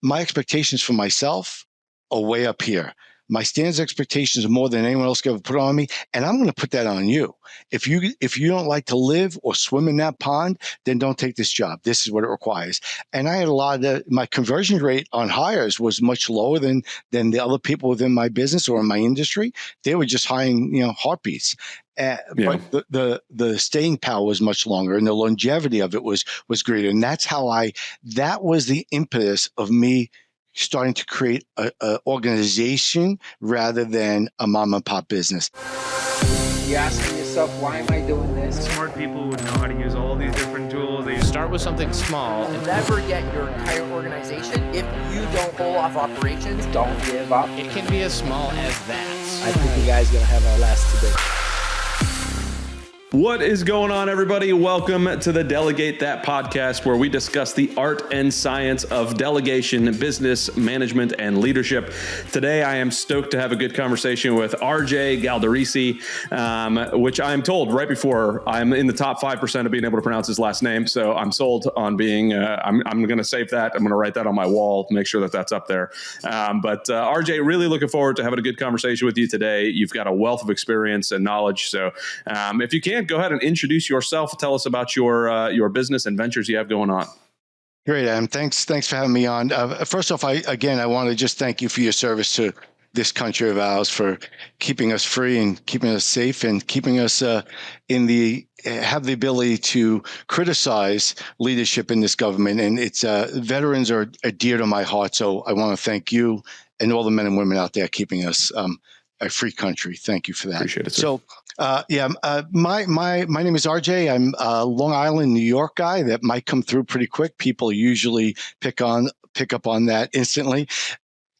my expectations for myself are way up here. My standards expectations are more than anyone else could ever put on me, and I'm going to put that on you. If you don't like to live or swim in that pond, then don't take this job. This is what it requires. And I had my conversion rate on hires was much lower than the other people within my business or in my industry. They were just hiring, heartbeats. But the staying power was much longer, and the longevity of it was greater. And that was the impetus of me starting to create a organization rather than a mom and pop business. You're asking yourself, why am I doing this? Smart people would know how to use all these different tools. They start with something small. You'll never get your entire organization if you don't pull off operations. Don't give up. It can be as small as that. I think you guys are going to have our last today. What is going on, everybody? Welcome to the Delegate That podcast, where we discuss the art and science of delegation, business management, and leadership. Today, I am stoked to have a good conversation with RJ Galdorisi, which I'm told right before I'm in the top 5% of being able to pronounce his last name. So I'm sold on being, I'm going to save that. I'm going to write that on my wall, make sure that that's up there. But RJ, really looking forward to having a good conversation with you today. You've got a wealth of experience and knowledge. So if you can, go ahead and introduce yourself. Tell us about your business and ventures you have going on. Great, Adam. Thanks for having me on. First off, I want to just thank you for your service to this country of ours, for keeping us free and keeping us safe and keeping us have the ability to criticize leadership in this government. And it's veterans are dear to my heart. So I want to thank you and all the men and women out there keeping us a free country. Thank you for that. Appreciate it, sir. So, my name is RJ. I'm a Long Island, New York guy. That might come through pretty quick. People usually pick up on that instantly.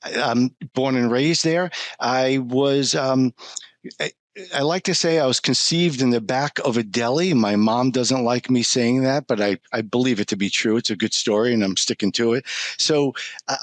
I'm born and raised there. I was. I like to say I was conceived in the back of a deli. My mom doesn't like me saying that, but I believe it to be true. It's a good story, and I'm sticking to it. So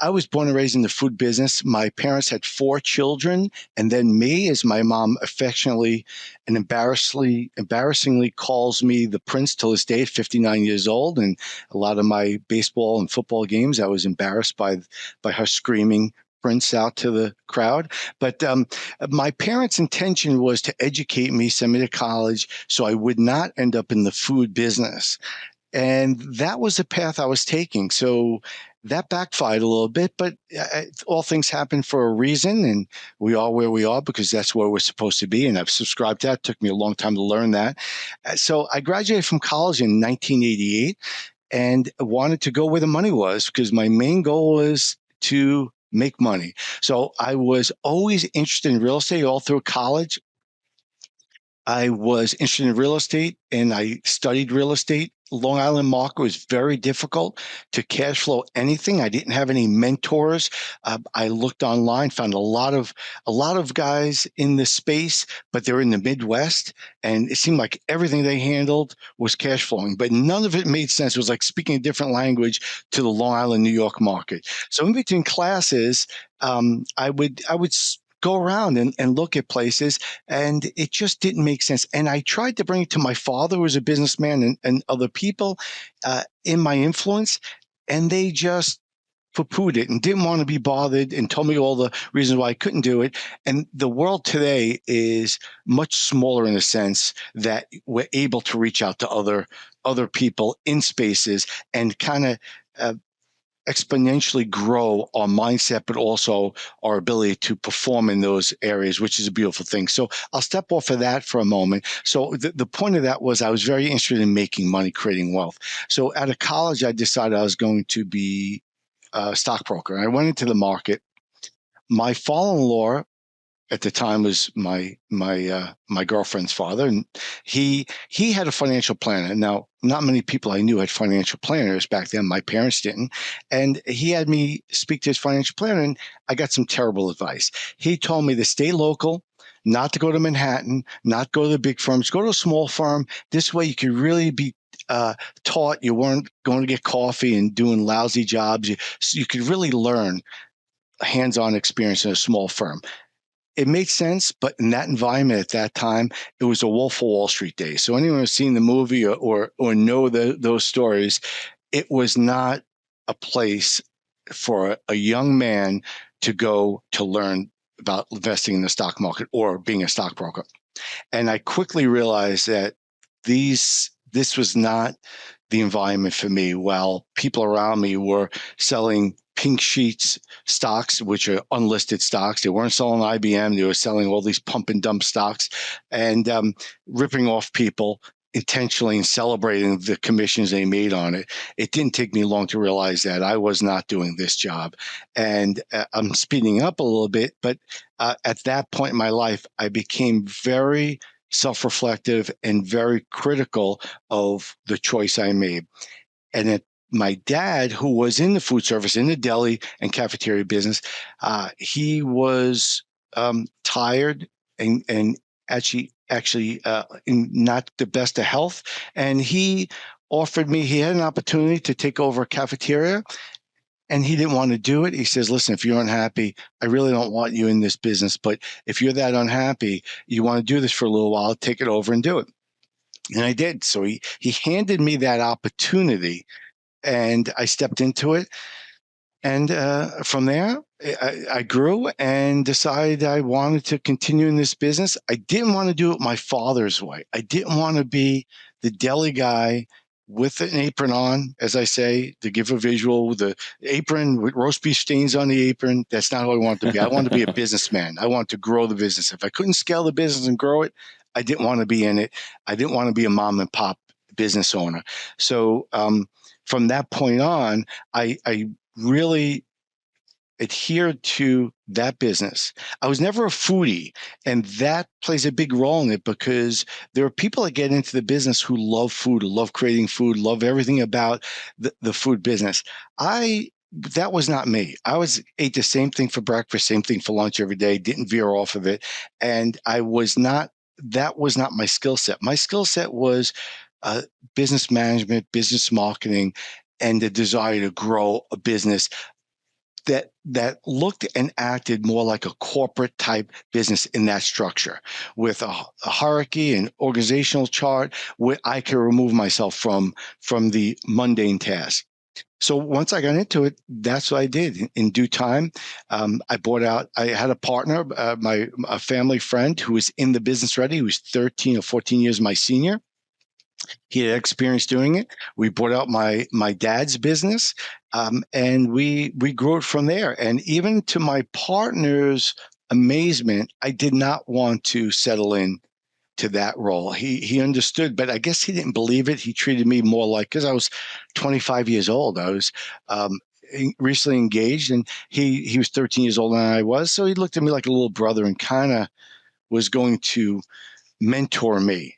I was born and raised in the food business. My parents had 4 children, and then me, as my mom affectionately and embarrassingly calls me the prince till this day at 59 years old. And a lot of my baseball and football games, I was embarrassed by her screaming Prince out to the crowd. But my parents' intention was to educate me, send me to college, so I would not end up in the food business. And that was the path I was taking. So that backfired a little bit, but all things happen for a reason, and we are where we are because that's where we're supposed to be. And I've subscribed to that. It took me a long time to learn that. So I graduated from college in 1988 and wanted to go where the money was, because my main goal was to make money. So I was always interested in real estate all through college. I was interested in real estate and I studied real estate. Long Island market was very difficult to cash flow anything. I didn't have any mentors. I looked online, found a lot of guys in this space, but they're in the Midwest, and it seemed like everything they handled was cash flowing, but none of it made sense. It was like speaking a different language to the Long Island, New York market. So in between classes, I would go around and look at places, and it just didn't make sense. And I tried to bring it to my father, who was a businessman, and other people in my influence, and they just poo-pooed it and didn't want to be bothered and told me all the reasons why I couldn't do it. And the world today is much smaller in the sense that we're able to reach out to other people in spaces and kind of exponentially grow our mindset, but also our ability to perform in those areas, which is a beautiful thing. So I'll step off of that for a moment. So the point of that was I was very interested in making money, creating wealth. So out of college, I decided I was going to be a stockbroker. I went into the market. My father-in-law at the time was my girlfriend's father, and he had a financial planner. Now, not many people I knew had financial planners back then. My parents didn't, and he had me speak to his financial planner, and I got some terrible advice. He told me to stay local, not to go to Manhattan, not go to the big firms, go to a small firm. This way, you could really be taught. You weren't going to get coffee and doing lousy jobs. You could really learn hands-on experience in a small firm. It made sense, but in that environment at that time, it was a Wolf of Wall Street day. So anyone who's seen the movie or know those stories, it was not a place for a young man to go to learn about investing in the stock market or being a stockbroker. And I quickly realized that this was not the environment for me. While people around me were selling pink sheets stocks, which are unlisted stocks, they weren't selling IBM. They were selling all these pump and dump stocks and ripping off people intentionally and celebrating the commissions they made on it. It didn't take me long to realize that I was not doing this job. And I'm speeding up a little bit, but at that point in my life, I became very self-reflective and very critical of the choice I made. And my dad, who was in the food service, in the deli and cafeteria business, he was tired and actually in not the best of health. And he offered me, he had an opportunity to take over a cafeteria. And he didn't want to do it. He says, listen, if you're unhappy, I really don't want you in this business. But if you're that unhappy, you want to do this for a little while, take it over and do it. And I did. So he handed me that opportunity and I stepped into it. And from there, I grew and decided I wanted to continue in this business. I didn't want to do it my father's way. I didn't want to be the deli guy with an apron on, as I say, to give a visual, with the apron with roast beef stains on the apron. That's not who I wanted to be. I wanted to be a businessman. I wanted to grow the business. If I couldn't scale the business and grow it, I didn't want to be in it. I didn't want to be a mom and pop business owner. So from that point on, I really adhered to that business. I was never a foodie, and that plays a big role in it because there are people that get into the business who love food, who love creating food, love everything about the food business. That was not me. Ate the same thing for breakfast, same thing for lunch every day, didn't veer off of it. And that was not my skill set. My skill set was business management, business marketing, and the desire to grow a business that looked and acted more like a corporate type business in that structure, with a hierarchy and organizational chart where I could remove myself from the mundane task. So once I got into it, that's what I did. In due time, I had a partner, a family friend who was in the business already, who was 13 or 14 years my senior. He had experience doing it. We bought out my dad's business, and we grew it from there. And even to my partner's amazement, I did not want to settle in to that role. He understood, but I guess he didn't believe it. He treated me more like, because I was 25 years old. I was recently engaged, and he was 13 years older than I was. So he looked at me like a little brother and kind of was going to mentor me.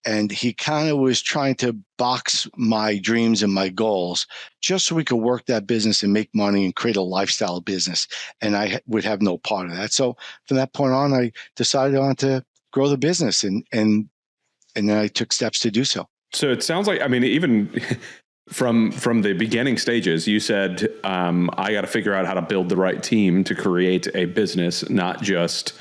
And he kind of was trying to box my dreams and my goals just so we could work that business and make money and create a lifestyle business. And I would have no part of that. So from that point on, I decided I wanted to grow the business, and then I took steps to do so. So it sounds like, I mean, even from the beginning stages, you said, I got to figure out how to build the right team to create a business, not just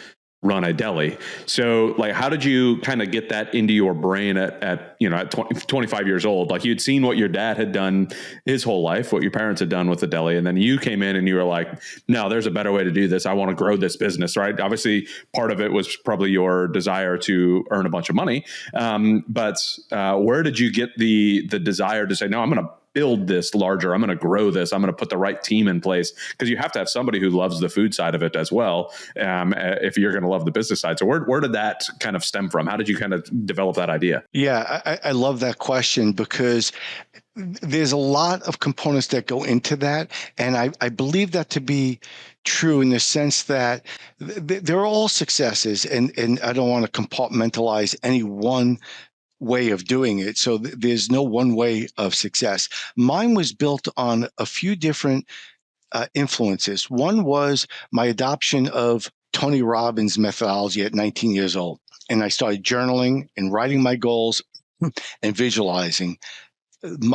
run a deli. So like, how did you kind of get that into your brain at 25 years old? Like, you'd seen what your dad had done his whole life, what your parents had done with the deli. And then you came in and you were like, no, there's a better way to do this. I want to grow this business, right? Obviously part of it was probably your desire to earn a bunch of money. But where did you get the desire to say, no, I'm going to build this larger. I'm going to grow this. I'm going to put the right team in place, because you have to have somebody who loves the food side of it as well, if you're going to love the business side. So where did that kind of stem from? How did you kind of develop that idea? Yeah, I love that question, because there's a lot of components that go into that. And I believe that to be true in the sense that they're all successes, and I don't want to compartmentalize any one way of doing it. So there's no one way of success. Mine was built on a few different influences. One was my adoption of Tony Robbins' methodology at 19 years old. And I started journaling and writing my goals and visualizing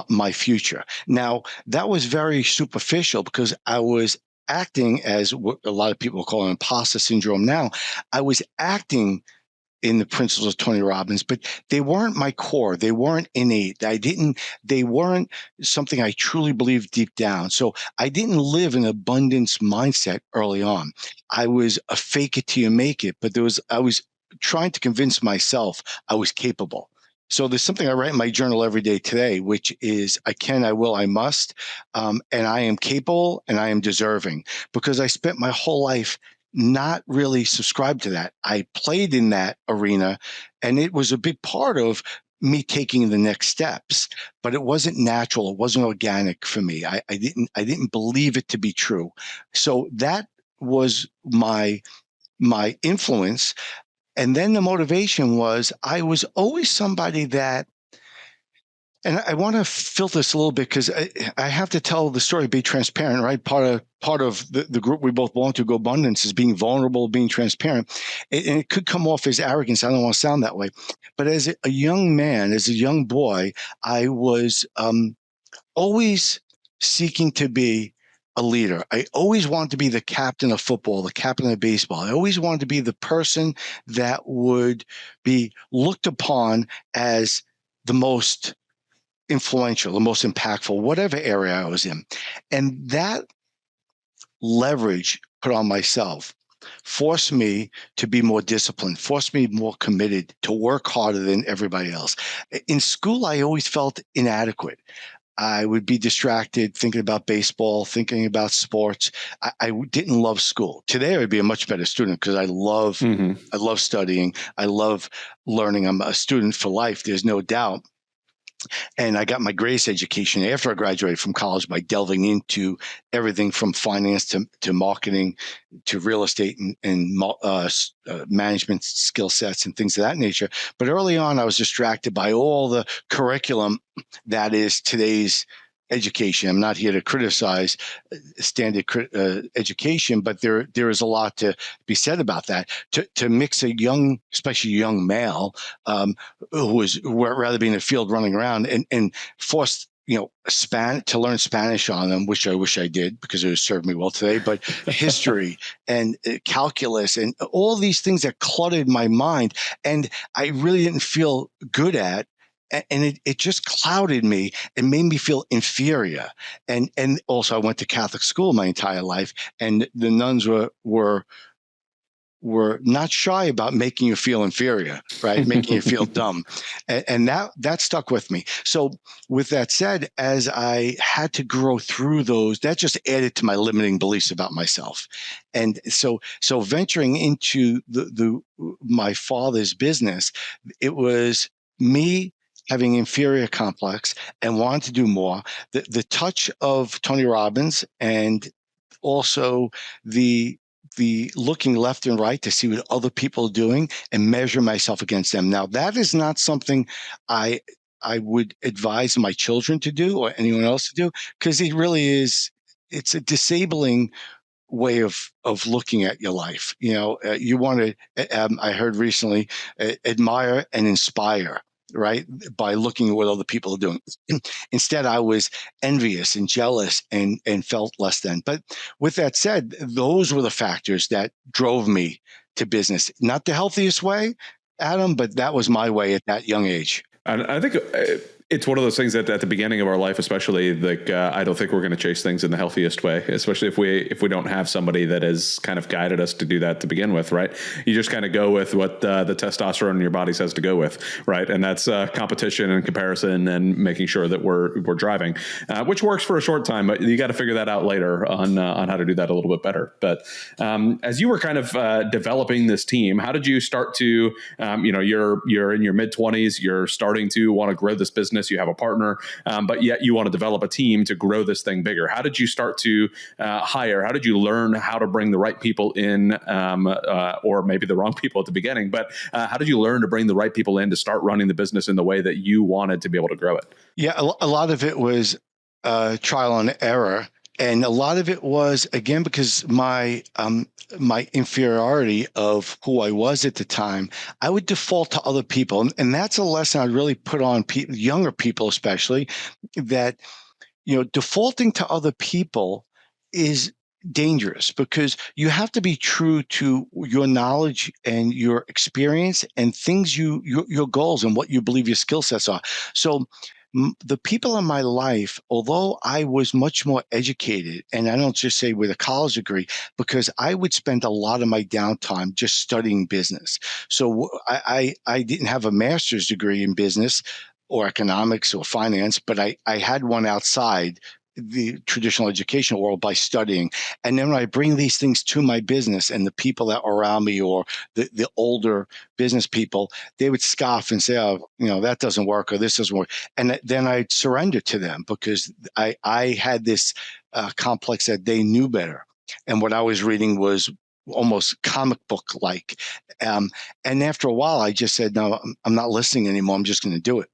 my future. Now, that was very superficial, because I was acting as what a lot of people call imposter syndrome now. I was acting in the principles of Tony Robbins, but they weren't my core. They weren't innate. They weren't something I truly believed deep down. So I didn't live an abundance mindset early on. I was a fake it till you make it, but I was trying to convince myself I was capable. So there's something I write in my journal every day today, which is I can, I will, I must, and I am capable and I am deserving, because I spent my whole life not really subscribed to that. I played in that arena, and it was a big part of me taking the next steps, but it wasn't natural. It wasn't organic for me. I didn't believe it to be true. So that was my influence. And then the motivation was I was always somebody that, and I want to filter this a little bit because I have to tell the story, be transparent, right? Part of the group we both belong to, Go Abundance, is being vulnerable, being transparent. And it could come off as arrogance. I don't want to sound that way. But as a young man, as a young boy, I was always seeking to be a leader. I always wanted to be the captain of football, the captain of baseball. I always wanted to be the person that would be looked upon as the most influential, the most impactful, whatever area I was in. And that leverage put on myself forced me to be more disciplined, forced me more committed, to work harder than everybody else. In school, I always felt inadequate. I would be distracted thinking about baseball, thinking about sports. I didn't love school. Today, I would be a much better student because I love studying. I love learning. I'm a student for life. There's no doubt. And I got my greatest education after I graduated from college by delving into everything from finance to marketing to real estate and management skill sets and things of that nature. But early on, I was distracted by all the curriculum that is today's education. I'm not here to criticize standard education, but there is a lot to be said about that. To mix a young, especially young male, who was rather be in the field running around and forced to learn Spanish on them, which I wish I did because it would serve me well today, but history and calculus and all these things that cluttered my mind and I really didn't feel good at. And it just clouded me and made me feel inferior. And also I went to Catholic school my entire life, and the nuns were not shy about making you feel inferior, right? Making you feel dumb. And that stuck with me. So with that said, as I had to grow through those, that just added to my limiting beliefs about myself. And so venturing into my father's business, it was me having inferior complex and wanting to do more. The touch of Tony Robbins and also the looking left and right to see what other people are doing and measure myself against them. Now, that is not something I would advise my children to do or anyone else to do, because it really is, it's a disabling way of looking at your life. You want to, I heard recently, admire and inspire, right? By looking at what other people are doing. Instead, I was envious and jealous and felt less than. But with that said, those were the factors that drove me to business. Not the healthiest way, Adam, but that was my way at that young age. And I think it's one of those things that at the beginning of our life, especially, like I don't think we're going to chase things in the healthiest way, especially if we don't have somebody that has kind of guided us to do that to begin with, right? You just kind of go with what the testosterone in your body says to go with, right? And that's competition and comparison and making sure that we're driving, which works for a short time, but you got to figure that out later on how to do that a little bit better. But as you were kind of developing this team, how did you start to, you're in your mid-20s, you're starting to want to grow this business. You have a partner, but yet you want to develop a team to grow this thing bigger. How did you start to hire? How did you learn how to bring the right people in, or maybe the wrong people at the beginning? But how did you learn to bring the right people in to start running the business in the way that you wanted to be able to grow it? Yeah, a lot of it was trial and error. And a lot of it was, again, because my inferiority of who I was at the time, I would default to other people. And that's a lesson I really put on younger people, especially, that, defaulting to other people is dangerous because you have to be true to your knowledge and your experience and things your goals and what you believe your skill sets are. So the people in my life, although I was much more educated, and I don't just say with a college degree, because I would spend a lot of my downtime just studying business. So I didn't have a master's degree in business or economics or finance, but I had one outside the traditional educational world by studying. And then when I bring these things to my business and the people that are around me or the older business people, they would scoff and say, oh, that doesn't work or this doesn't work. And then I'd surrender to them because I had this complex that they knew better. And what I was reading was almost comic book like. And after a while, I just said, no, I'm not listening anymore. I'm just going to do it.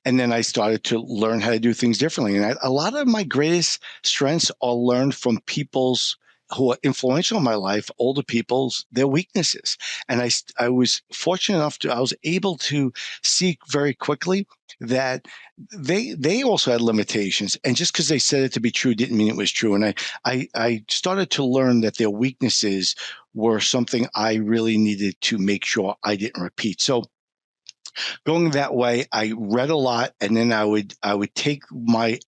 And then I started to learn how to do things differently. And a lot of my greatest strengths are learned from people's who are influential in my life, older people's, their weaknesses. And I was fortunate enough I was able to see very quickly that they also had limitations. And just because they said it to be true didn't mean it was true. And I started to learn that their weaknesses were something I really needed to make sure I didn't repeat. So going that way, I read a lot, and then I would take my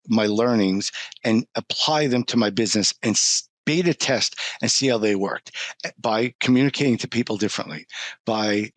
learnings and apply them to my business and beta test and see how they worked by communicating to people differently, by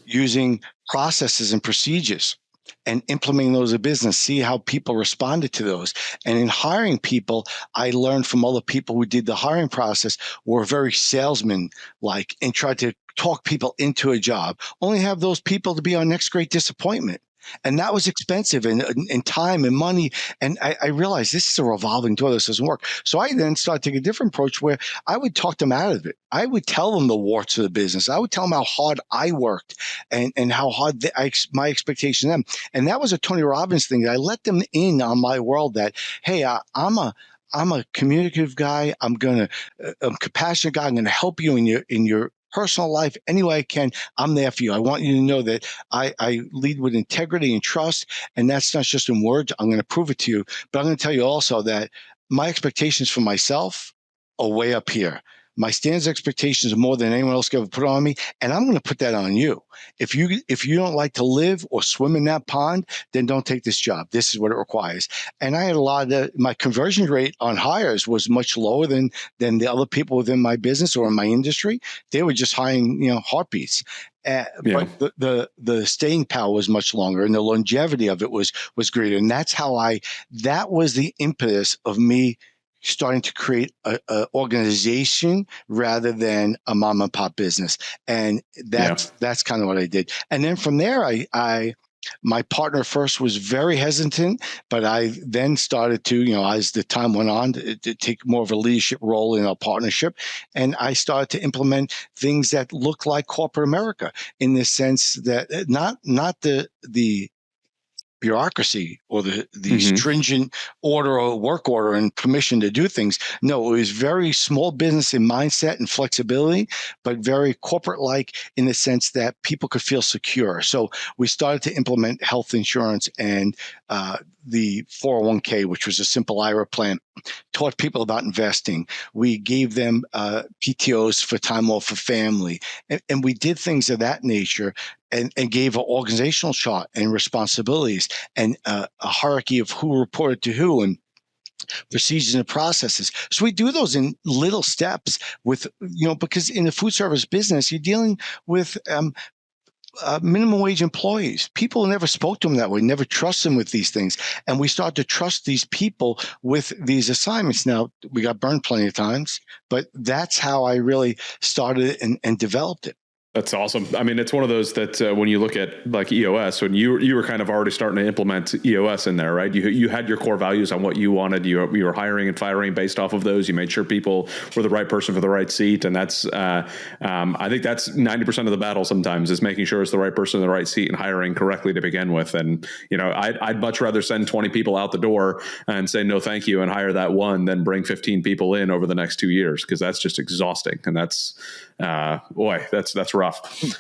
using processes and procedures and implementing those in business, see how people responded to those. And in hiring people, I learned from other people who did the hiring process were very salesman-like and tried to talk people into a job, only have those people to be our next great disappointment. And that was expensive and time and money. And I realized this is a revolving door. This doesn't work. So I then started to take a different approach where I would talk them out of it. I would tell them the warts of the business. I would tell them how hard I worked and how hard my expectation of them. And that was a Tony Robbins thing. I let them in on my world that, hey, I'm a communicative guy. I'm a compassionate guy. I'm going to help you in your personal life any way I can. I'm there for you. I want you to know that I lead with integrity and trust, and that's not just in words. I'm going to prove it to you, but I'm going to tell you also that my expectations for myself are way up here. My standards expectations are more than anyone else can ever put on me, and I'm going to put that on you. If you don't like to live or swim in that pond, then don't take this job. This is what it requires. And I had my conversion rate on hires was much lower than the other people within my business or in my industry. They were just hiring, heartbeats. But the staying power was much longer, and the longevity of it was greater. And that was the impetus of me starting to create a organization rather than a mom and pop business. And that's kind of what I did. And then from there, my partner first was very hesitant, but I then started to, as the time went on, to take more of a leadership role in our partnership. And I started to implement things that look like corporate America in the sense that not the bureaucracy or the stringent order or work order and permission to do things. No, it was very small business in mindset and flexibility, but very corporate-like in the sense that people could feel secure. So we started to implement health insurance and the 401k, which was a simple IRA plan, taught people about investing. We gave them PTOs for time off for family. And we did things of that nature and gave an organizational chart and responsibilities and a hierarchy of who reported to who and procedures and processes. So we do those in little steps with, because in the food service business, you're dealing with minimum wage employees. People never spoke to them that way, never trust them with these things. And we start to trust these people with these assignments. Now, we got burned plenty of times, but that's how I really started and developed it. That's awesome. I mean, it's one of those that when you look at like EOS, when you were kind of already starting to implement EOS in there, right? You had your core values on what you wanted. You were hiring and firing based off of those. You made sure people were the right person for the right seat. And that's, I think that's 90% of the battle sometimes is making sure it's the right person in the right seat and hiring correctly to begin with. And, I'd much rather send 20 people out the door and say, no, thank you, and hire that one than bring 15 people in over the next 2 years, because that's just exhausting. And that's, that's rough. rough.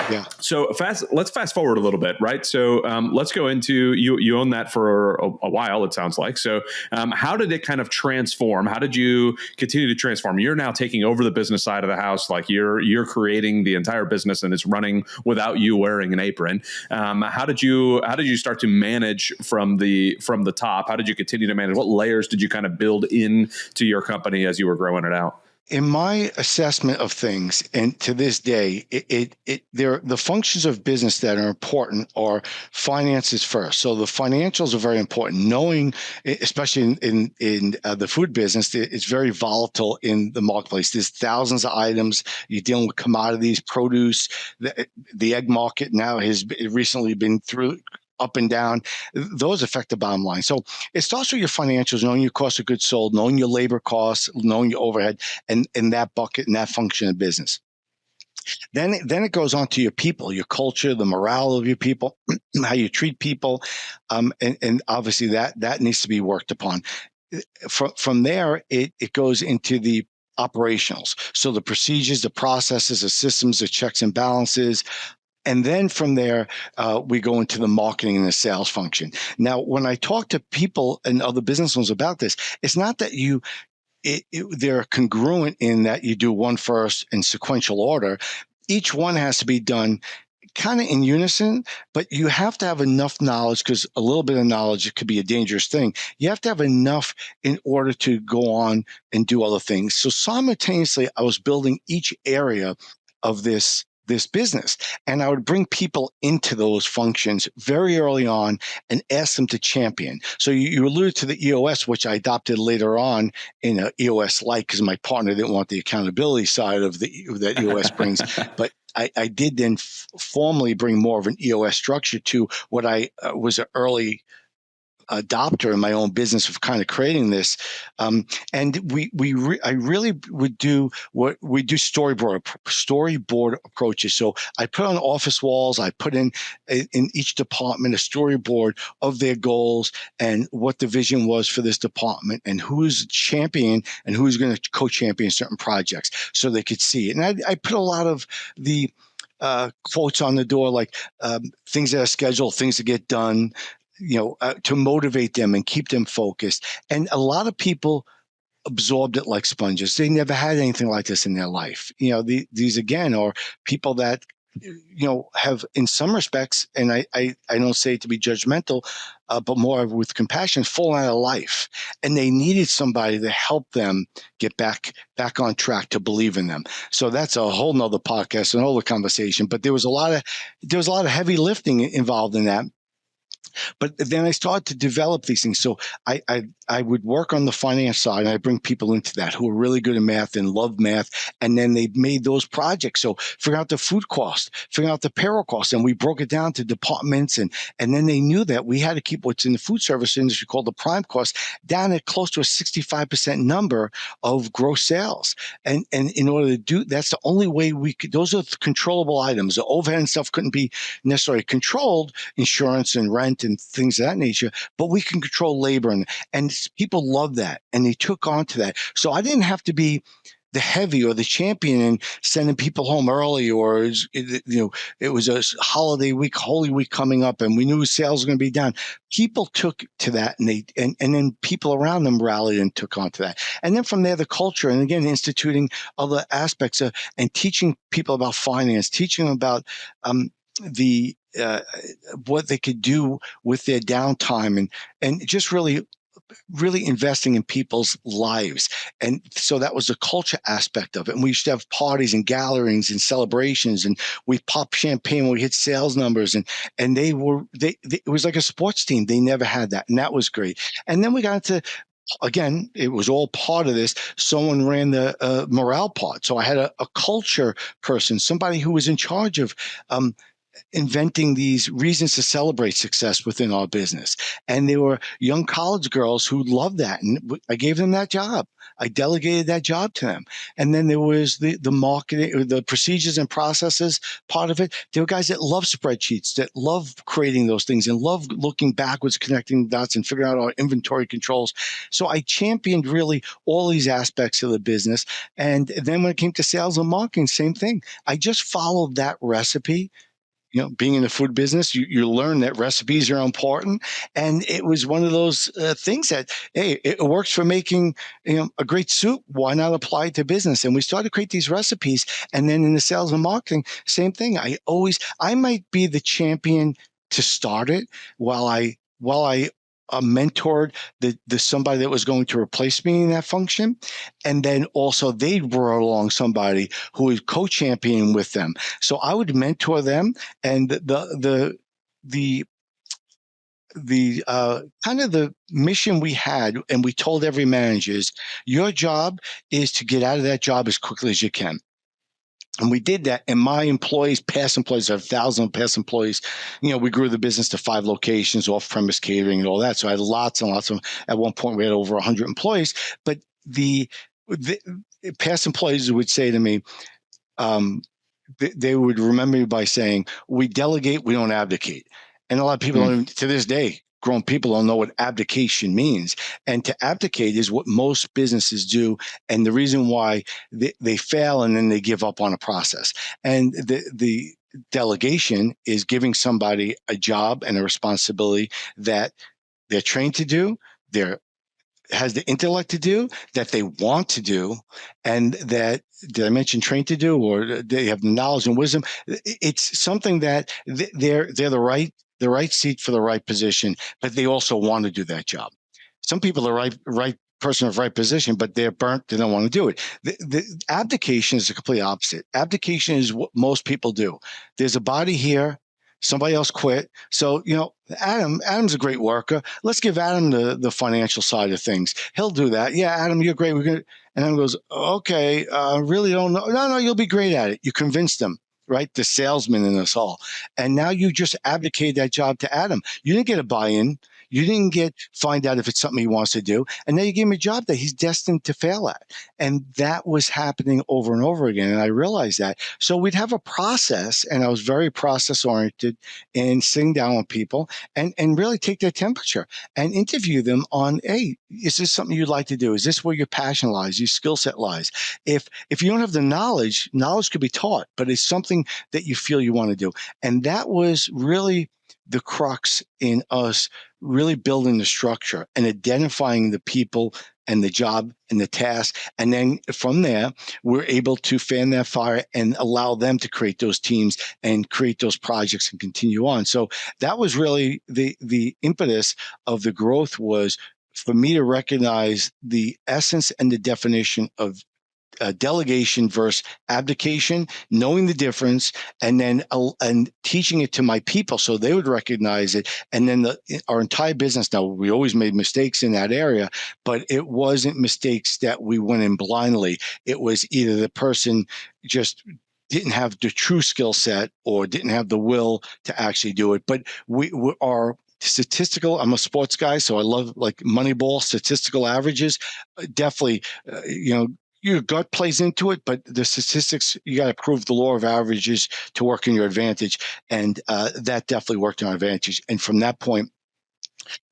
Yeah. So let's fast forward a little bit, right? So let's go into you own that for a while, it sounds like. So how did it kind of transform? How did you continue to transform? You're now taking over the business side of the house, like you're creating the entire business, and it's running without you wearing an apron. How did you start to manage from the top? How did you continue to manage? What layers did you kind of build into your company as you were growing it out? In my assessment of things, and to this day, the functions of business that are important are finances first. So the financials are very important. Knowing, especially in the food business, it's very volatile in the marketplace. There's thousands of items. You're dealing with commodities, produce. The egg market now has recently been through up and down. Those affect the bottom line. So it starts with your financials, knowing your cost of goods sold, knowing your labor costs, knowing your overhead, and that bucket and that function of business. Then it goes on to your people, your culture, the morale of your people, how you treat people, and obviously that needs to be worked upon. From there, it goes into the operationals. So the procedures, the processes, the systems, the checks and balances. And then from there, we go into the marketing and the sales function. Now, when I talk to people and other business owners about this, it's not that they're congruent in that you do one first in sequential order. Each one has to be done kind of in unison, but you have to have enough knowledge, because a little bit of knowledge could be a dangerous thing. You have to have enough in order to go on and do other things. So simultaneously, I was building each area of this business. And I would bring people into those functions very early on and ask them to champion. So you alluded to the EOS, which I adopted later on in an EOS Lite, because my partner didn't want the accountability side of that EOS brings. But I did then formally bring more of an EOS structure to what I was an early adopter in my own business of kind of creating this. And I really would do what we do, storyboard approaches. So I put on office walls, I put in each department a storyboard of their goals and what the vision was for this department and who's champion and who's going to co-champion certain projects so they could see it. And I put a lot of the quotes on the door, like things that are scheduled, things to get done, to motivate them and keep them focused. And a lot of people absorbed it like sponges. They never had anything like this in their life. These again are people that, have in some respects, and I don't say it to be judgmental, but more with compassion, fallen out of life. And they needed somebody to help them get back on track, to believe in them. So that's a whole nother podcast, an older conversation. But there was a lot of heavy lifting involved in that. But then I started to develop these things. So I would work on the finance side, and I bring people into that who are really good at math and love math. And then they made those projects. So figure out the food cost, figure out the payroll cost. And we broke it down to departments. And then they knew that we had to keep what's in the food service industry called the prime cost down at close to a 65% number of gross sales. And in order to do, that's the only way we could, those are the controllable items. The overhead and stuff couldn't be necessarily controlled, insurance and rent and things of that nature, but we can control labor. And people love that, and they took on to that. So I didn't have to be the heavy or the champion and sending people home early, or it was a holiday week, Holy Week coming up, and we knew sales were going to be down. People took to that, and then people around them rallied and took on to that. And then from there, the culture, and again, instituting other aspects of, and teaching people about finance, teaching them about what they could do with their downtime, and just really investing in people's lives. And so that was the culture aspect of it. And we used to have parties and gatherings and celebrations, and we popped champagne when we hit sales numbers, and it was like a sports team. They never had that. And that was great. And then we got into, again, it was all part of this. Someone ran the morale part. So I had a culture person, somebody who was in charge of inventing these reasons to celebrate success within our business. And there were young college girls who loved that. And I gave them that job. I delegated that job to them. And then there was the marketing, or the procedures and processes part of it. There were guys that love spreadsheets, that love creating those things and love looking backwards, connecting the dots and figuring out our inventory controls. So I championed really all these aspects of the business. And then when it came to sales and marketing, same thing. I just followed that recipe. Being in the food business, you learn that recipes are important. And it was one of those things that, hey, it works for making, a great soup. Why not apply it to business? And we started to create these recipes. And then in the sales and marketing, same thing. I might be the champion to start it while I mentored the somebody that was going to replace me in that function. And then also they brought along somebody who was co-championing with them. So I would mentor them, and the kind of the mission we had, and we told every manager, is your job is to get out of that job as quickly as you can. And we did that. And my employees, past employees, I have thousands of past employees. We grew the business to 5 locations, off-premise catering and all that. So I had lots and lots of, at one point we had over 100 employees. But the past employees would say to me, they would remember me by saying, we delegate, we don't abdicate. And a lot of people to this day, grown people don't know what abdication means. And to abdicate is what most businesses do. And the reason why they fail and then they give up on a process. And the delegation is giving somebody a job and a responsibility that they're trained to do, has the intellect to do, that they want to do, and that, did I mention trained to do, or they have knowledge and wisdom? It's something that they're the right seat for the right position, but they also want to do that job. Some people are right person of right position, but they're burnt. They don't want to do it. The abdication is the complete opposite. Abdication is what most people do. There's a body here. Somebody else quit. So, Adam's a great worker. Let's give Adam the financial side of things. He'll do that. Yeah, Adam, you're great. And Adam goes, okay, really don't know. No, you'll be great at it. You convinced them, right? The salesman in us all. And now you just abdicated that job to Adam. You didn't get a buy-in. You didn't find out if it's something he wants to do. And then you gave him a job that he's destined to fail at. And that was happening over and over again. And I realized that. So we'd have a process, and I was very process oriented in sitting down with people and really take their temperature and interview them on, hey, is this something you'd like to do? Is this where your passion lies, your skill set lies? If you don't have the knowledge could be taught, but it's something that you feel you want to do. And that was really the crux in us really building the structure and identifying the people and the job and the task. And then from there, we're able to fan that fire and allow them to create those teams and create those projects and continue on. So that was really the impetus of the growth, was for me to recognize the essence and the definition of delegation versus abdication, knowing the difference, and then and teaching it to my people so they would recognize it. And then our entire business, now we always made mistakes in that area, but it wasn't mistakes that we went in blindly. It was either the person just didn't have the true skill set or didn't have the will to actually do it. But we are statistical. I'm a sports guy, so I love like Moneyball, statistical averages. Definitely, your gut plays into it, but the statistics, you got to prove the law of averages to work in your advantage. And that definitely worked in our advantage. And from that point,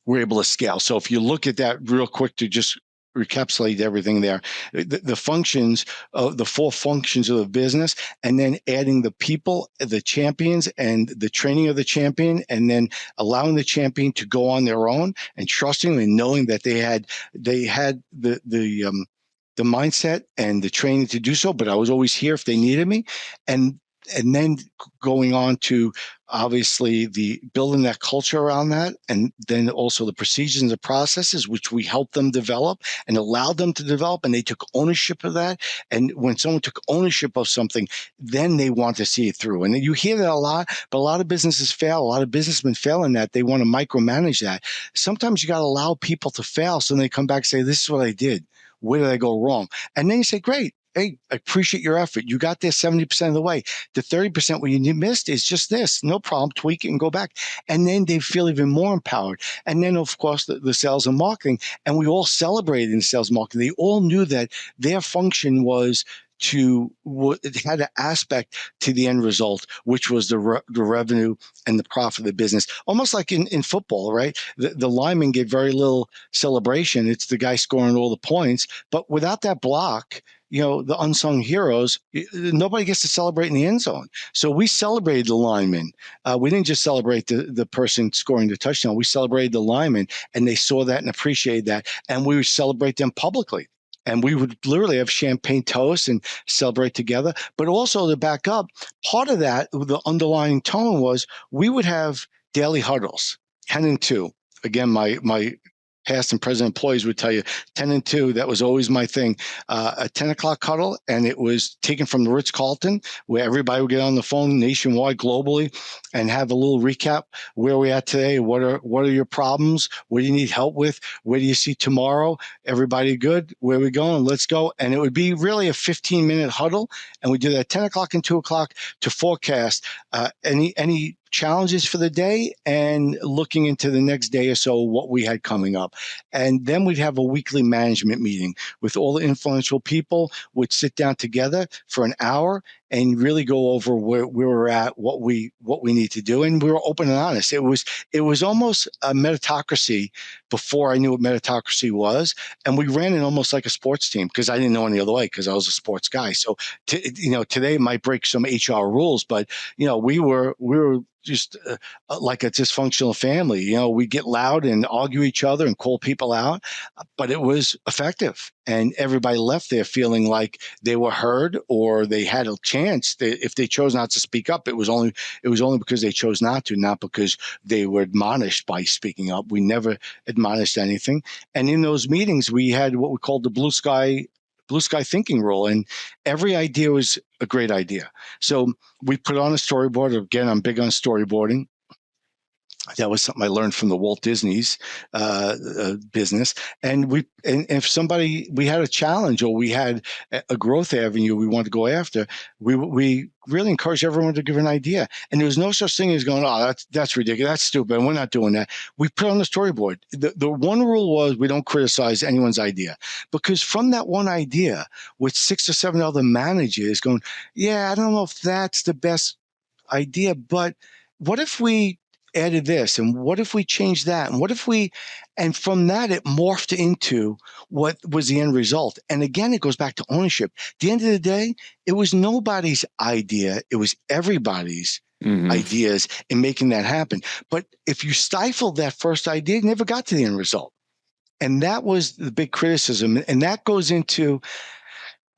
we're able to scale. So if you look at that real quick to just recapitulate everything there, the functions of the 4 functions of the business, and then adding the people, the champions, and the training of the champion, and then allowing the champion to go on their own and trusting and knowing that they had the mindset and the training to do so, but I was always here if they needed me. And then going on to obviously the building that culture around that, and then also the procedures and the processes, which we helped them develop and allowed them to develop, and they took ownership of that. And when someone took ownership of something, then they want to see it through. And you hear that a lot, but a lot of businesses fail. A lot of businessmen fail in that. They want to micromanage that. Sometimes you got to allow people to fail so they come back and say, this is what I did. Where did I go wrong? And then you say, great, hey, I appreciate your effort. You got there 70% of the way. The 30% where you missed is just this. No problem. Tweak it and go back. And then they feel even more empowered. And then, of course, the sales and marketing. And we all celebrated in sales and marketing. They all knew that their function was it had an aspect to the end result, which was the revenue and the profit of the business. Almost like in football, right? The linemen get very little celebration. It's the guy scoring all the points. But without that block, the unsung heroes, nobody gets to celebrate in the end zone. So we celebrated the linemen. We didn't just celebrate the person scoring the touchdown. We celebrated the linemen, and they saw that and appreciated that. And we would celebrate them publicly. And we would literally have champagne toast and celebrate together. But also to back up, part of that, the underlying tone was we would have daily huddles, 10 and 2. Again, my past and present employees would tell you 10 and 2, that was always my thing. A 10 o'clock huddle, and it was taken from the Ritz-Carlton, where everybody would get on the phone nationwide, globally, and have a little recap. Where are we at today? What are your problems? What do you need help with? Where do you see tomorrow? Everybody good? Where are we going? Let's go. And it would be really a 15-minute huddle, and we do that 10 o'clock and 2 o'clock to forecast any challenges for the day and looking into the next day or so what we had coming up. And then we'd have a weekly management meeting with all the influential people. Would sit down together for an hour and really go over where we're at, what we need to do. And we were open and honest. It was almost a meritocracy before I knew what meritocracy was. And we ran it almost like a sports team, because I didn't know any other way, because I was a sports guy. So today it might break some HR rules, but we were just like a dysfunctional family. We get loud and argue each other and call people out, but it was effective. And everybody left there feeling like they were heard, or they had a chance. If they chose not to speak up, it was only because they chose not to, not because they were admonished by speaking up. We never admonished anything. And in those meetings, we had what we called the blue sky thinking rule, and every idea was a great idea. So we put on a storyboard. Again, I'm big on storyboarding. That was something I learned from the Walt Disney's business. And we had a challenge, or we had a growth avenue we wanted to go after, we really encouraged everyone to give an idea. And there was no such thing as going, oh, that's ridiculous, that's stupid, and we're not doing that. We put on the storyboard. The one rule was we don't criticize anyone's idea, because from that one idea, with 6 or 7 other managers going, yeah, I don't know if that's the best idea, but what if we added this, and what if we changed that, and from that it morphed into what was the end result. And again, it goes back to ownership. At the end of the day, it was nobody's idea, it was everybody's ideas in making that happen. But if you stifled that first idea, you never got to the end result. And that was the big criticism. And that goes into,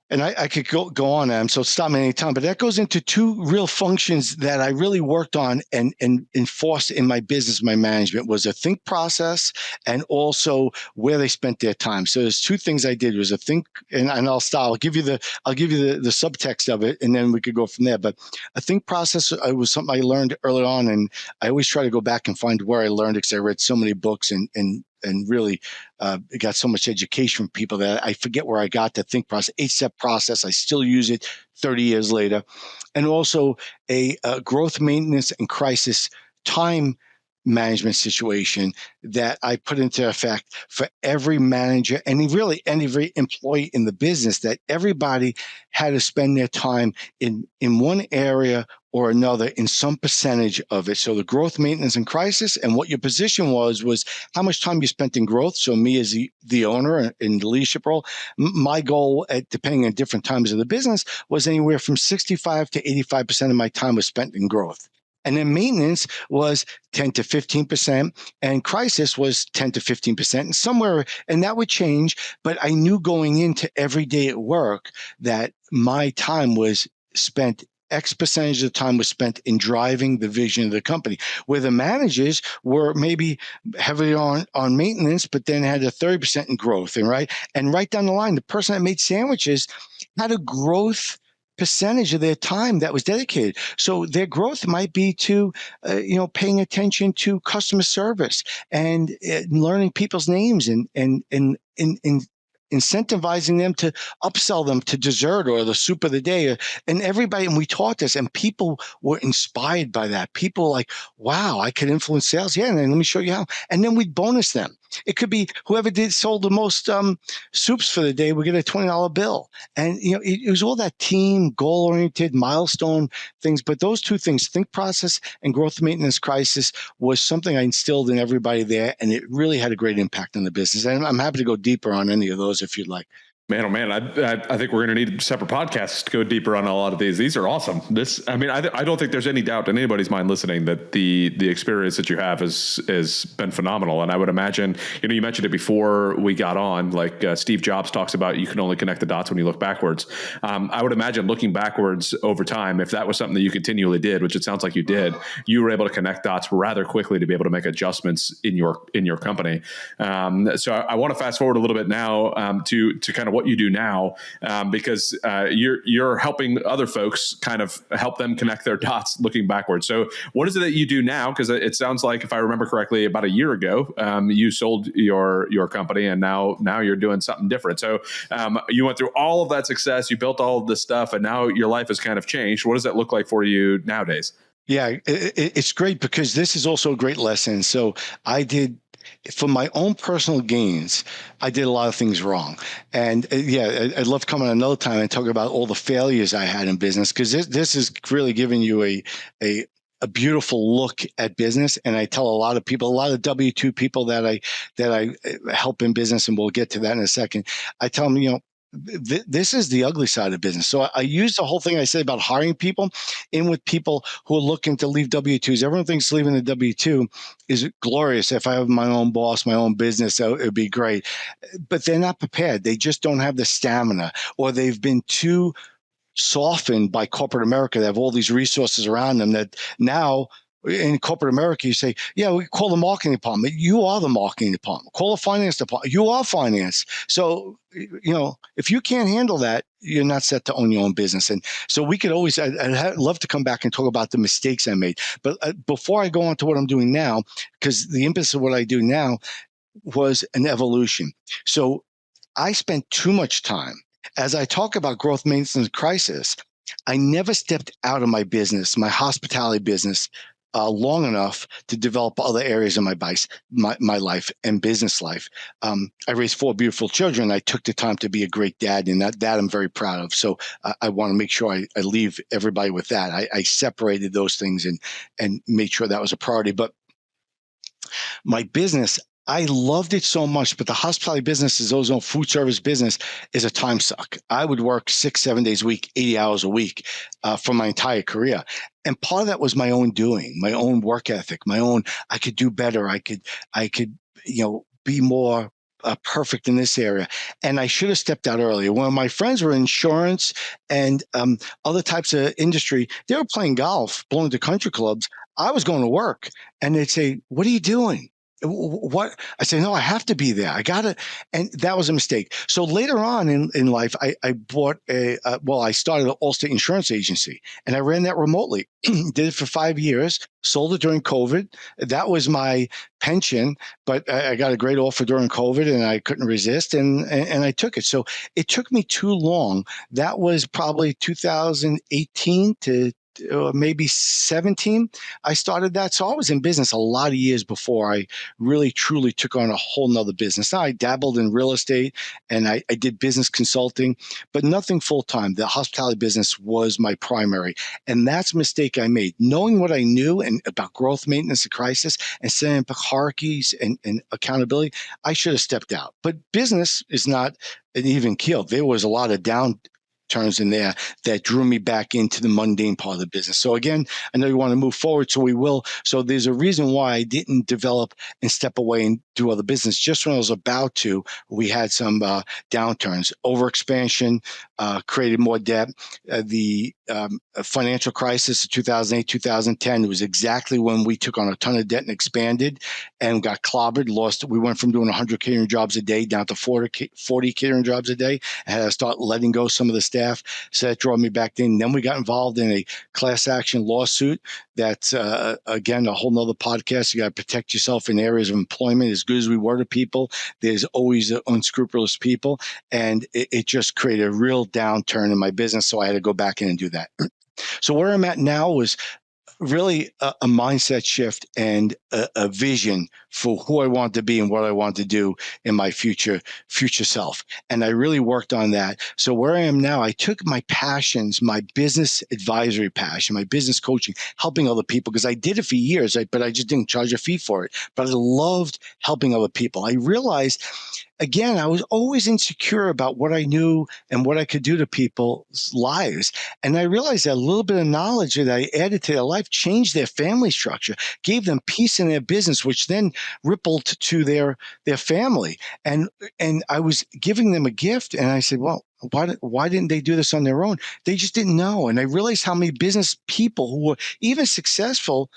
and I could go on, so stop me anytime, but that goes into 2 real functions that I really worked on and enforced in my business, my management, was a think process, and also where they spent their time. So there's 2 things I did. Was a think, and I'll stop. I'll give you the subtext of it, and then we could go from there. But a think process was something I learned early on, and I always try to go back and find where I learned it, because I read so many books and really got so much education from people that I forget where I got the think process. 8-step process. I still use it 30 years later. And also a growth, maintenance, and crisis time management situation that I put into effect for every manager and every employee in the business, that everybody had to spend their time in one area or another in some percentage of it. So the growth, maintenance, and crisis, and what your position was how much time you spent in growth. So me as the owner in the leadership role, my goal, depending on different times of the business, was anywhere from 65 to 85% of my time was spent in growth. And then maintenance was 10 to 15%, and crisis was 10 to 15%, and that would change. But I knew going into every day at work that my time was spent, X percentage of the time was spent in driving the vision of the company, where the managers were maybe heavily on maintenance, but then had a 30% in growth. And right down the line, the person that made sandwiches had a growth percentage of their time that was dedicated. So their growth might be to, paying attention to customer service and learning people's names and incentivizing them to upsell them to dessert or the soup of the day. And we taught this, and people were inspired by that. People were like, wow, I could influence sales. Yeah, and then let me show you how. And then we'd bonus them. It could be whoever sold the most soups for the day would get a $20 bill. And it was all that team, goal-oriented, milestone things. But those two things, think process and growth maintenance crisis, was something I instilled in everybody there, and it really had a great impact on the business. And I'm happy to go deeper on any of those if you'd like. Man, oh man, I think we're going to need separate podcasts to go deeper on a lot of these. These are awesome. I don't think there's any doubt in anybody's mind listening that the experience that you have has been phenomenal. And I would imagine, you mentioned it before we got on, like Steve Jobs talks about, you can only connect the dots when you look backwards. I would imagine looking backwards over time, if that was something that you continually did, which it sounds like you did, you were able to connect dots rather quickly to be able to make adjustments in your company. So I want to fast forward a little bit now to kind of what you do now, because you're helping other folks kind of help them connect their dots looking backwards. So what is it that you do now? Because it sounds like, if I remember correctly, about a year ago, you sold your company, and now you're doing something different. So you went through all of that success, you built all of this stuff, and now your life has kind of changed. What does that look like for you nowadays? Yeah, it's great, because this is also a great lesson. So for my own personal gains, I did a lot of things wrong. And I'd love to come on another time and talk about all the failures I had in business, because this is really giving you a beautiful look at business. And I tell a lot of people, a lot of W-2 people that I help in business, and we'll get to that in a second. I tell them, this is the ugly side of business. So I use the whole thing I said about hiring people in with people who are looking to leave W-2s. Everyone thinks leaving the W-2 is glorious. If I have my own boss, my own business, it would be great. But they're not prepared. They just don't have the stamina, or they've been too softened by corporate America. They have all these resources around them that now, in corporate America, you say, yeah, we call the marketing department. You are the marketing department. Call the finance department. You are finance. So, if you can't handle that, you're not set to own your own business. And so we could always, I'd love to come back and talk about the mistakes I made. But before I go on to what I'm doing now, because the impetus of what I do now was an evolution. So I spent too much time. As I talk about growth maintenance crisis, I never stepped out of my business, my hospitality business, long enough to develop other areas of my life and business life. I raised 4 beautiful children. I took the time to be a great dad, and that I'm very proud of. So I want to make sure I leave everybody with that. I separated those things and made sure that was a priority. But my business, I loved it so much, but the hospitality business, is ozone food service business, is a time suck. I would work 6-7 days a week, 80 hours a week for my entire career. And part of that was my own doing, my own work ethic, I could do better. I could, be more perfect in this area. And I should have stepped out earlier. When my friends were in insurance and other types of industry, they were playing golf, belonging to country clubs. I was going to work, and they'd say, "What are you doing?" What? I say, no, I have to be there. I got it. And that was a mistake. So later on in life, I bought I started an Allstate insurance agency, and I ran that remotely. Did it for 5 years, sold it during COVID. That was my pension, but I got a great offer during COVID, and I couldn't resist, and I took it. So it took me too long. That was probably 2018 to maybe 17, I started that. So I was in business a lot of years before I really, truly took on a whole nother business. Now I dabbled in real estate, and I did business consulting, but nothing full-time. The hospitality business was my primary. And that's a mistake I made. Knowing what I knew and about growth, maintenance, and crisis, and setting up hierarchies and accountability, I should have stepped out. But business is not an even keel. There was a lot of downturns in there that drew me back into the mundane part of the business. So again, I know you want to move forward, so we will. So there's a reason why I didn't develop and step away and do other business. Just when I was about to, we had some downturns. Overexpansion created more debt. The a financial crisis of 2008, 2010. It was exactly when we took on a ton of debt and expanded and got clobbered, lost. We went from doing 100 catering jobs a day down to 40 catering jobs a day. I had to start letting go some of the staff. So that drove me back in. Then we got involved in a class action lawsuit. That's, again, a whole nother podcast. You got to protect yourself in areas of employment. As good as we were to people, there's always unscrupulous people. And it just created a real downturn in my business. So I had to go back in and do that. So where I'm at now is really a mindset shift and a vision for who I want to be and what I want to do in my future self. And I really worked on that. So where I am now, I took my passions, my business advisory passion, my business coaching, helping other people, because I did it for years, but I just didn't charge a fee for it. But I loved helping other people. I realized, again, I was always insecure about what I knew and what I could do to people's lives. And I realized that a little bit of knowledge that I added to their life changed their family structure, gave them peace in their business, which then rippled to their family. And I was giving them a gift, and I said, well, why didn't they do this on their own? They just didn't know. And I realized how many business people who were even successful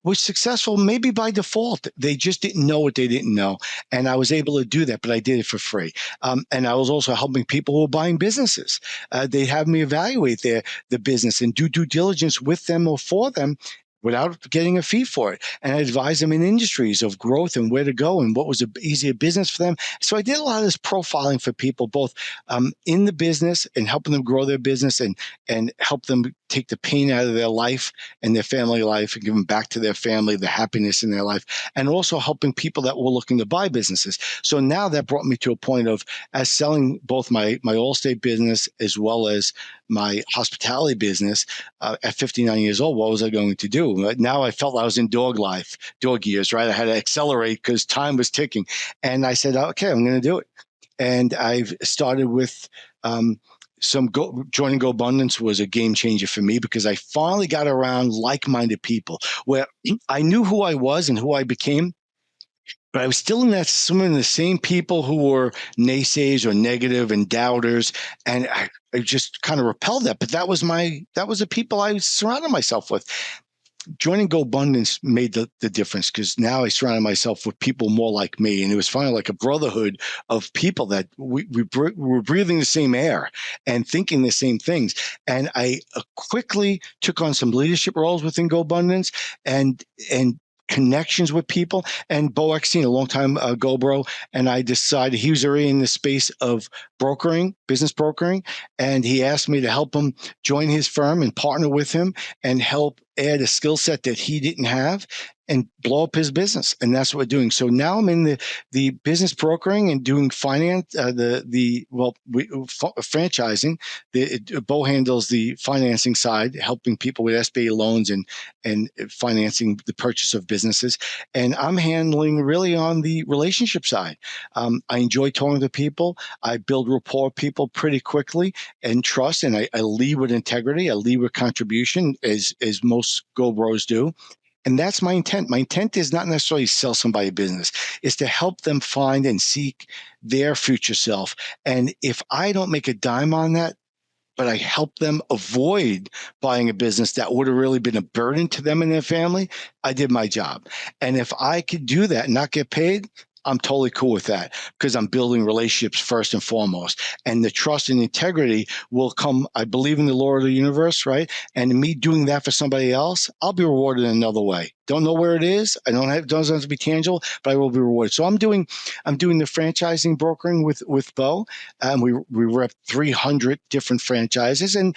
was successful maybe by default. They just didn't know what they didn't know. And I was able to do that, but I did it for free. And I was also helping people who were buying businesses. They'd have me evaluate the business and do due diligence with them or for them without getting a fee for it. And I advised them in industries of growth and where to go and what was an easier business for them. So I did a lot of this profiling for people, both in the business and helping them grow their business and help them take the pain out of their life and their family life and give them back to their family, the happiness in their life, and also helping people that were looking to buy businesses. So now that brought me to a point of, as selling both my Allstate business as well as my hospitality business at 59 years old, what was I going to do? Now I felt I was in dog years, right? I had to accelerate because time was ticking. And I said, okay, I'm going to do it. And I've started with joining GoBundance was a game changer for me because I finally got around like-minded people where I knew who I was and who I became, but I was still in some of the same people who were naysayers or negative and doubters. And I just kind of repelled that. But that was the people I surrounded myself with. Joining GoBundance made the difference because now I surrounded myself with people more like me. And it was finally like a brotherhood of people that we were breathing the same air and thinking the same things. And I quickly took on some leadership roles within GoBundance and connections with people. And Bo Eckstein, a long time GoBro, and I decided he was already in the space of business brokering, and he asked me to help him join his firm and partner with him and help add a skill set that he didn't have and blow up his business. And that's what we're doing. So now I'm in the business brokering and doing finance, franchising. Bo handles the financing side, helping people with SBA loans and financing the purchase of businesses. And I'm handling really on the relationship side. I enjoy talking to people. I build rapport with people pretty quickly and trust. And I lead with integrity. I lead with contribution, as most GoBros do. And that's my intent. My intent is not necessarily sell somebody a business. It's to help them find and seek their future self. And if I don't make a dime on that, but I help them avoid buying a business that would have really been a burden to them and their family, I did my job. And if I could do that and not get paid, I'm totally cool with that because I'm building relationships first and foremost. And the trust and integrity will come, I believe in the law of the universe, right? And me doing that for somebody else, I'll be rewarded in another way. Don't know where it is. It doesn't have to be tangible, but I will be rewarded. So I'm doing the franchising brokering with Bo. We rep 300 different franchises and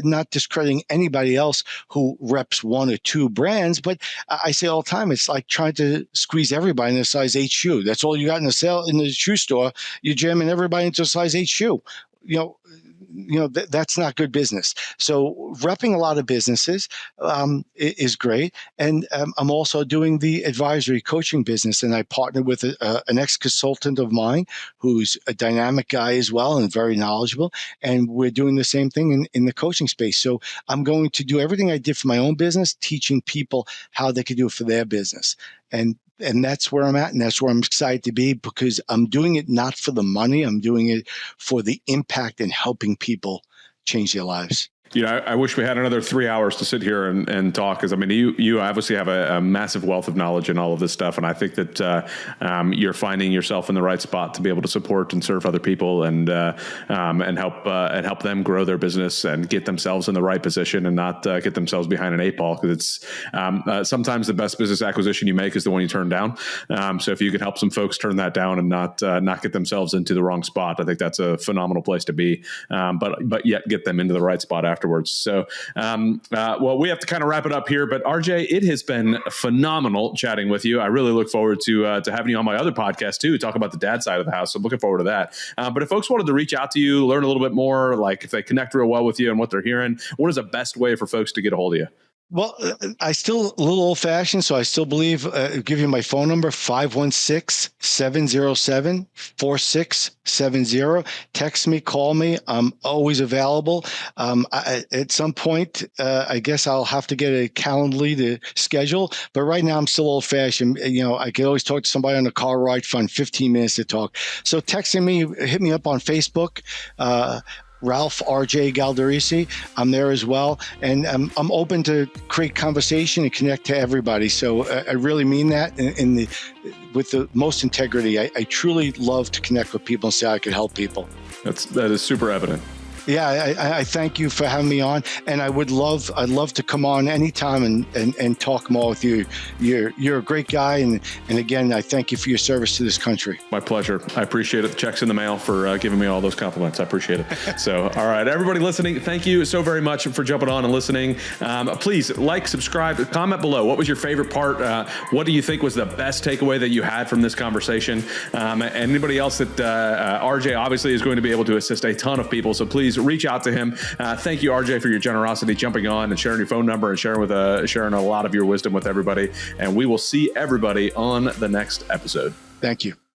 not discrediting anybody else who reps one or two brands. But I say all the time, it's like trying to squeeze everybody in a size 8 shoe. That's all you got in the shoe store. You're jamming everybody into a size 8 shoe. That's not good business. So repping a lot of businesses is great. And I'm also doing the advisory coaching business. And I partnered with an ex-consultant of mine who's a dynamic guy as well and very knowledgeable. And we're doing the same thing in the coaching space. So I'm going to do everything I did for my own business, teaching people how they can do it for their business. And that's where I'm at, and that's where I'm excited to be because I'm doing it not for the money. I'm doing it for the impact and helping people change their lives. I wish we had another 3 hours to sit here and talk, because I mean, you obviously have a massive wealth of knowledge in all of this stuff, and I think that you're finding yourself in the right spot to be able to support and serve other people and help them grow their business and get themselves in the right position and not get themselves behind an 8-ball, because it's sometimes the best business acquisition you make is the one you turn down. So if you could help some folks turn that down and not get themselves into the wrong spot, I think that's a phenomenal place to be. But yet get them into the right spot afterwards. So, well, we have to kind of wrap it up here, but RJ, it has been phenomenal chatting with you. I really look forward to having you on my other podcast too, talk about the dad side of the house. So I'm looking forward to that. But if folks wanted to reach out to you, learn a little bit more, like if they connect real well with you and what they're hearing, what is the best way for folks to get a hold of you? Well, I still a little old fashioned, so I still believe, give you my phone number, 516-707-4670. Text me, call me. I'm always available. At some point, I guess I'll have to get a Calendly to schedule, but right now I'm still old fashioned. I can always talk to somebody on a car ride, find 15 minutes to talk. So texting me, hit me up on Facebook, Ralph RJ Galdorisi. I'm there as well. And I'm open to create conversation and connect to everybody. So I really mean that with the most integrity. I truly love to connect with people and say I could help people. That is super evident. Yeah, I thank you for having me on, and I'd love to come on anytime and talk more with you. You're a great guy, and again, I thank you for your service to this country. My pleasure. I appreciate it. The check's in the mail for giving me all those compliments. I appreciate it. So, all right, everybody listening, thank you so very much for jumping on and listening. Please like, subscribe, comment below. What was your favorite part? What do you think was the best takeaway that you had from this conversation? Anybody else that RJ obviously is going to be able to assist a ton of people, so please reach out to him. Thank you, RJ, for your generosity, jumping on and sharing your phone number and sharing a lot of your wisdom with everybody. And we will see everybody on the next episode. Thank you.